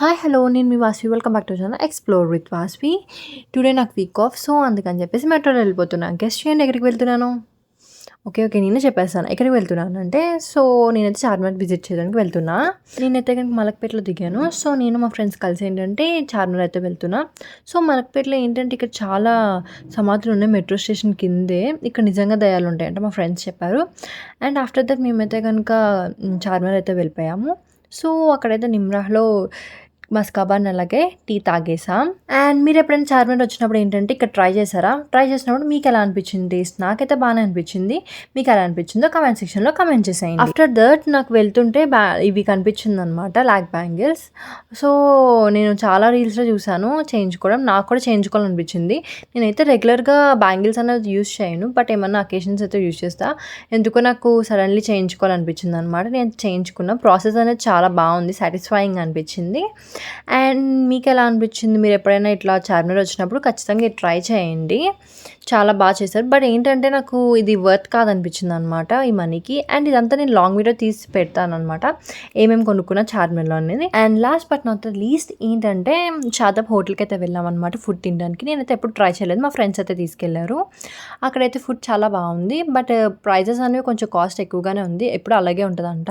Hi hello నేను మీ Vasavi welcome back to channel explore with Vasavi. Today నాకు వీక్ ఆఫ్, సో అందుకని చెప్పేసి మెట్రోలో వెళ్ళిపోతున్నాను. గెస్ట్ చేయండి ఎక్కడికి వెళ్తున్నాను. ఓకే నేనే చెప్పేస్తాను ఎక్కడికి వెళ్తున్నాను అంటే, సో నేనైతే చార్మినార్ విజిట్ చేయడానికి వెళ్తున్నా. నేనైతే కనుక మలక్పేటలో దిగాను. సో నేను మా ఫ్రెండ్స్ కలిసి ఏంటంటే చార్మినార్ అయితే వెళ్తున్నా. సో మలక్పేటలో ఏంటంటే ఇక్కడ చాలా సమాధులు ఉన్నాయి మెట్రో స్టేషన్ కిందే. ఇక్కడ నిజంగా దయాలు ఉంటాయి అంటే మా ఫ్రెండ్స్ చెప్పారు. అండ్ ఆఫ్టర్ దట్ మేమైతే కనుక చార్మినార్ అయితే వెళ్ళిపోయాము. సో అక్కడైతే నిమ్రాహ్లో మస్కాబాన్ అలాగే టీ తాగేసాం. అండ్ మీరు ఎప్పుడైనా చార్మినార్ వచ్చినప్పుడు ఏంటంటే ఇక్కడ ట్రై చేశారా? ట్రై చేసినప్పుడు మీకు ఎలా అనిపించింది టేస్ట్? నాకైతే బాగానే అనిపించింది. మీకు ఎలా అనిపించిందో కమెంట్ సెక్షన్లో కమెంట్ చేసేయండి. ఆఫ్టర్ దట్ నాకు వెళ్తుంటే ఇవి కనిపించింది అనమాట లాక్ బ్యాంగిల్స్. సో నేను చాలా రీల్స్లో చూసాను చేయించుకోవడం. నాకు కూడా చేయించుకోవాలనిపించింది. నేనైతే రెగ్యులర్గా బ్యాంగిల్స్ అనేది యూస్ చేయను, బట్ ఏమన్నా అకేషన్స్ అయితే యూస్ చేస్తా. ఎందుకో నాకు సడన్లీ చేయించుకోవాలనిపించింది అనమాట. నేను చేయించుకున్న ప్రాసెస్ అనేది చాలా బాగుంది, సాటిస్ఫైయింగ్ అనిపించింది. అండ్ మీకు ఎలా అనిపించింది? మీరు ఎప్పుడైనా ఇట్లా చార్మినార్ వచ్చినప్పుడు ఖచ్చితంగా ట్రై చేయండి. చాలా బాగా చేశారు. బట్ ఏంటంటే నాకు ఇది వర్త్ కాదనిపించింది అనమాట ఈ మనీకి. అండ్ ఇదంతా నేను లాంగ్ వీడియో తీసి పెడతాను అనమాట, ఏమేమి కొనుక్కున్నా చార్మినార్లో అనేది. And last but not the least ఏంటంటే షాదాబ్ హోటల్కి అయితే వెళ్ళాం అనమాట ఫుడ్ తినడానికి. నేనైతే ఎప్పుడు ట్రై చేయలేదు, మా ఫ్రెండ్స్ అయితే తీసుకెళ్లారు. అక్కడైతే ఫుడ్ చాలా బాగుంది, బట్ ప్రైజెస్ అనేవి కొంచెం కాస్ట్ ఎక్కువగానే ఉంది. ఎప్పుడు అలాగే ఉంటుందంట.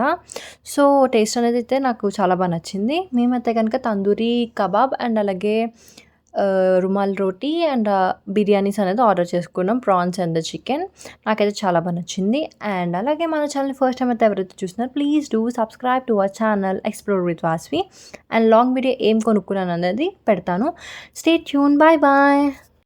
సో టేస్ట్ అనేది అయితే నాకు చాలా బాగా నచ్చింది. మేమైతే కనుక తందూరి కబాబ్ అండ్ అలాగే రుమాల్ రోటీ అండ్ బిర్యానీస్ అనేది ఆర్డర్ చేసుకున్నాం, ప్రాన్స్ అండ్ చికెన్. నాకైతే చాలా బాగా నచ్చింది. అండ్ అలాగే మన ఛానల్ ఫస్ట్ టైం అయితే ఎవరైతే చూస్తున్నారు, please do subscribe to our channel explore with Vasavi. And long video ఏం కొనుక్కున్నాను అనేది పెడతాను. Stay tune. Bye bye.